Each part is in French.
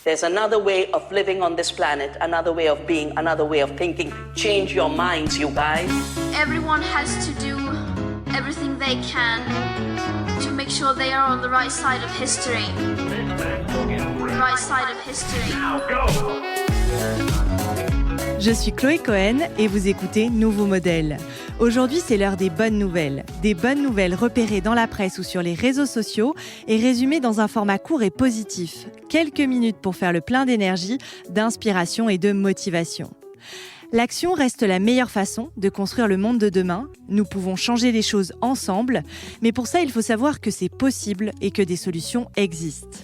There's another way of living on this planet, another way of being, another way of thinking. Change your minds, you guys. Everyone has to do everything they can to make sure they are on the right side of history. Right side of history. Je suis Chloé Cohen et vous écoutez Nouveau Modèle. Aujourd'hui, c'est l'heure des bonnes nouvelles. Des bonnes nouvelles repérées dans la presse ou sur les réseaux sociaux et résumées dans un format court et positif. Quelques minutes pour faire le plein d'énergie, d'inspiration et de motivation. L'action reste la meilleure façon de construire le monde de demain. Nous pouvons changer les choses ensemble, mais pour ça, il faut savoir que c'est possible et que des solutions existent.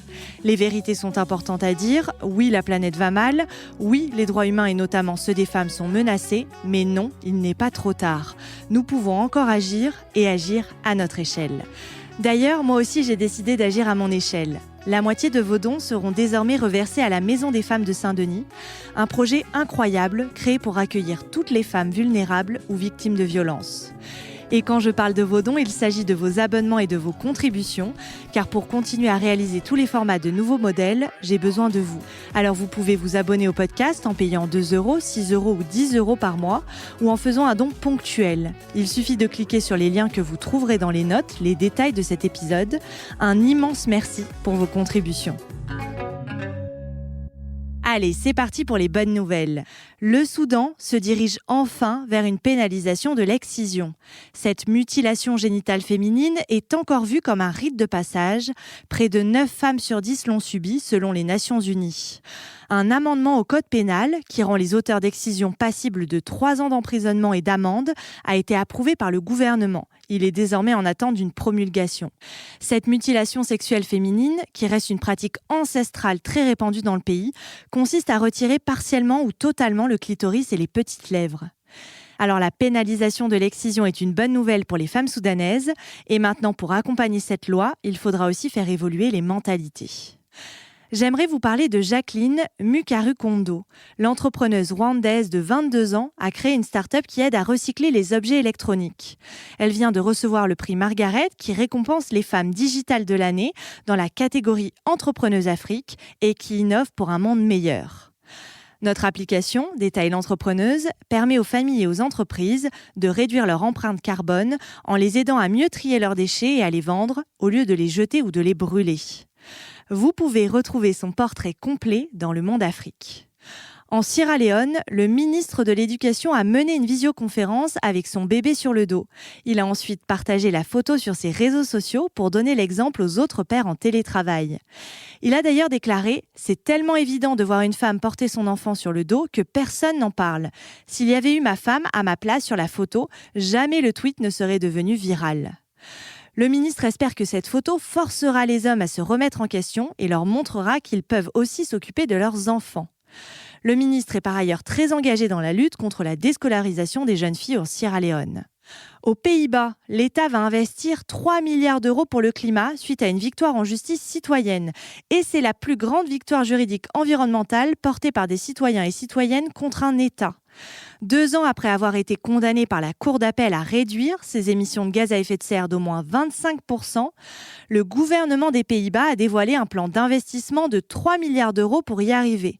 Les vérités sont importantes à dire. Oui, la planète va mal. Oui, les droits humains et notamment ceux des femmes sont menacés. Mais non, il n'est pas trop tard. Nous pouvons encore agir et agir à notre échelle. D'ailleurs, moi aussi, j'ai décidé d'agir à mon échelle. La moitié de vos dons seront désormais reversés à la Maison des femmes de Saint-Denis, un projet incroyable créé pour accueillir toutes les femmes vulnérables ou victimes de violences. Et quand je parle de vos dons, il s'agit de vos abonnements et de vos contributions, car pour continuer à réaliser tous les formats de nouveaux modèles, j'ai besoin de vous. Alors vous pouvez vous abonner au podcast en payant 2 €, 6 € ou 10 € par mois, ou en faisant un don ponctuel. Il suffit de cliquer sur les liens que vous trouverez dans les notes, les détails de cet épisode. Un immense merci pour vos contributions. Allez, c'est parti pour les bonnes nouvelles. Le Soudan se dirige enfin vers une pénalisation de l'excision. Cette mutilation génitale féminine est encore vue comme un rite de passage. Près de 9 femmes sur 10 l'ont subi, selon les Nations Unies. Un amendement au code pénal, qui rend les auteurs d'excision passibles de 3 ans d'emprisonnement et d'amende, a été approuvé par le gouvernement. Il est désormais en attente d'une promulgation. Cette mutilation sexuelle féminine, qui reste une pratique ancestrale très répandue dans le pays, consiste à retirer partiellement ou totalement le clitoris et les petites lèvres. Alors la pénalisation de l'excision est une bonne nouvelle pour les femmes soudanaises. Et maintenant, pour accompagner cette loi, il faudra aussi faire évoluer les mentalités. J'aimerais vous parler de Jacqueline Mukaru-Kondo. L'entrepreneuse rwandaise de 22 ans a créé une start-up qui aide à recycler les objets électroniques. Elle vient de recevoir le prix Margaret qui récompense les femmes digitales de l'année dans la catégorie Entrepreneuse Afrique et qui innove pour un monde meilleur. Notre application, détaille l'entrepreneuse, permet aux familles et aux entreprises de réduire leur empreinte carbone en les aidant à mieux trier leurs déchets et à les vendre au lieu de les jeter ou de les brûler. Vous pouvez retrouver son portrait complet dans Le Monde Afrique. En Sierra Leone, le ministre de l'Éducation a mené une visioconférence avec son bébé sur le dos. Il a ensuite partagé la photo sur ses réseaux sociaux pour donner l'exemple aux autres pères en télétravail. Il a d'ailleurs déclaré « C'est tellement évident de voir une femme porter son enfant sur le dos que personne n'en parle. S'il y avait eu ma femme à ma place sur la photo, jamais le tweet ne serait devenu viral. » Le ministre espère que cette photo forcera les hommes à se remettre en question et leur montrera qu'ils peuvent aussi s'occuper de leurs enfants. Le ministre est par ailleurs très engagé dans la lutte contre la déscolarisation des jeunes filles en Sierra Leone. Aux Pays-Bas, l'État va investir 3 milliards d'euros pour le climat suite à une victoire en justice citoyenne. Et c'est la plus grande victoire juridique environnementale portée par des citoyens et citoyennes contre un État. 2 ans après avoir été condamné par la Cour d'appel à réduire ses émissions de gaz à effet de serre d'au moins 25%, le gouvernement des Pays-Bas a dévoilé un plan d'investissement de 3 milliards d'euros pour y arriver.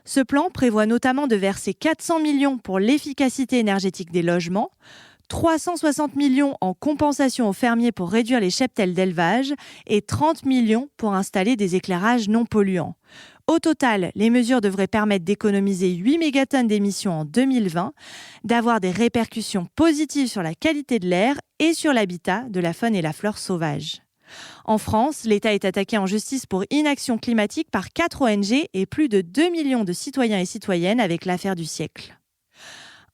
Ce plan prévoit notamment de verser 400 millions pour l'efficacité énergétique des logements, 360 millions en compensation aux fermiers pour réduire les cheptels d'élevage et 30 millions pour installer des éclairages non polluants. Au total, les mesures devraient permettre d'économiser 8 mégatonnes d'émissions en 2020, d'avoir des répercussions positives sur la qualité de l'air et sur l'habitat de la faune et la flore sauvages. En France, l'État est attaqué en justice pour inaction climatique par 4 ONG et plus de 2 millions de citoyens et citoyennes avec l'affaire du siècle.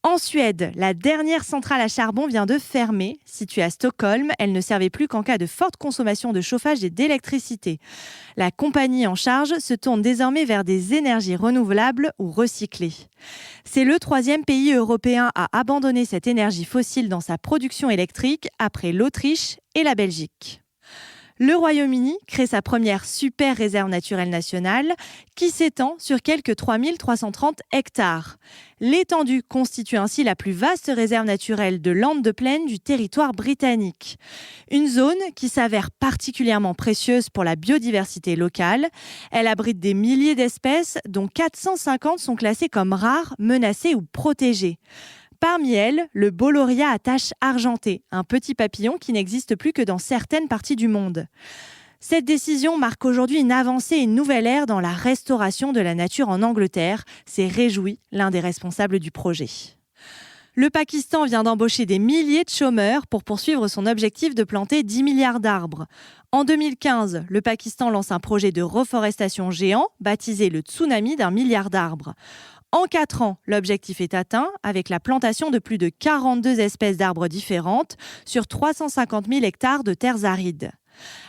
En Suède, la dernière centrale à charbon vient de fermer. Située à Stockholm, elle ne servait plus qu'en cas de forte consommation de chauffage et d'électricité. La compagnie en charge se tourne désormais vers des énergies renouvelables ou recyclées. C'est le 3e pays européen à abandonner cette énergie fossile dans sa production électrique après l'Autriche et la Belgique. Le Royaume-Uni crée sa première super réserve naturelle nationale qui s'étend sur quelques 3330 hectares. L'étendue constitue ainsi la plus vaste réserve naturelle de landes de plaine du territoire britannique. Une zone qui s'avère particulièrement précieuse pour la biodiversité locale. Elle abrite des milliers d'espèces dont 450 sont classées comme rares, menacées ou protégées. Parmi elles, le Boloria à taches argentées, un petit papillon qui n'existe plus que dans certaines parties du monde. Cette décision marque aujourd'hui une avancée et une nouvelle ère dans la restauration de la nature en Angleterre, s'est réjoui l'un des responsables du projet. Le Pakistan vient d'embaucher des milliers de chômeurs pour poursuivre son objectif de planter 10 milliards d'arbres. En 2015, le Pakistan lance un projet de reforestation géant, baptisé le Tsunami d'1 milliard d'arbres. En 4 ans, l'objectif est atteint avec la plantation de plus de 42 espèces d'arbres différentes sur 350 000 hectares de terres arides.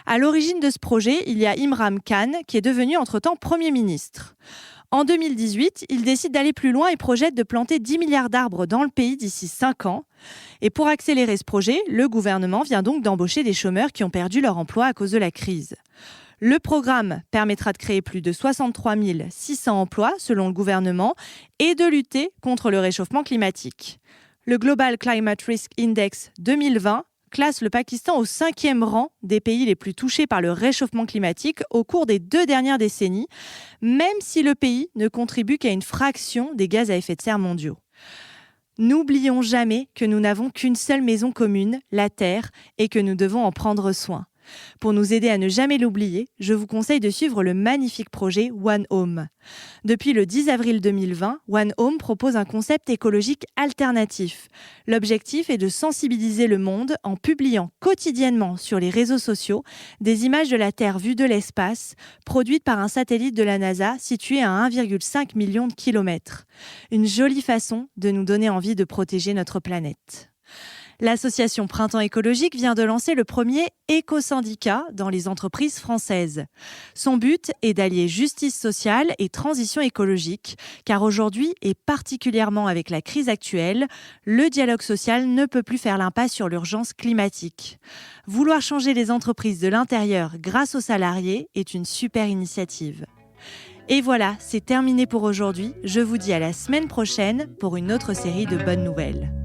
À l'origine de ce projet, il y a Imran Khan qui est devenu entre-temps Premier ministre. En 2018, il décide d'aller plus loin et projette de planter 10 milliards d'arbres dans le pays d'ici 5 ans. Et pour accélérer ce projet, le gouvernement vient donc d'embaucher des chômeurs qui ont perdu leur emploi à cause de la crise. Le programme permettra de créer plus de 63 600 emplois selon le gouvernement et de lutter contre le réchauffement climatique. Le Global Climate Risk Index 2020 classe le Pakistan au 5e rang des pays les plus touchés par le réchauffement climatique au cours des 2 dernières décennies, même si le pays ne contribue qu'à une fraction des gaz à effet de serre mondiaux. N'oublions jamais que nous n'avons qu'une seule maison commune, la Terre, et que nous devons en prendre soin. Pour nous aider à ne jamais l'oublier, je vous conseille de suivre le magnifique projet One Home. Depuis le 10 avril 2020, One Home propose un concept écologique alternatif. L'objectif est de sensibiliser le monde en publiant quotidiennement sur les réseaux sociaux des images de la Terre vue de l'espace, produites par un satellite de la NASA situé à 1,5 million de kilomètres. Une jolie façon de nous donner envie de protéger notre planète. L'association Printemps écologique vient de lancer le premier éco-syndicat dans les entreprises françaises. Son but est d'allier justice sociale et transition écologique, car aujourd'hui, et particulièrement avec la crise actuelle, le dialogue social ne peut plus faire l'impasse sur l'urgence climatique. Vouloir changer les entreprises de l'intérieur grâce aux salariés est une super initiative. Et voilà, c'est terminé pour aujourd'hui. Je vous dis à la semaine prochaine pour une autre série de bonnes nouvelles.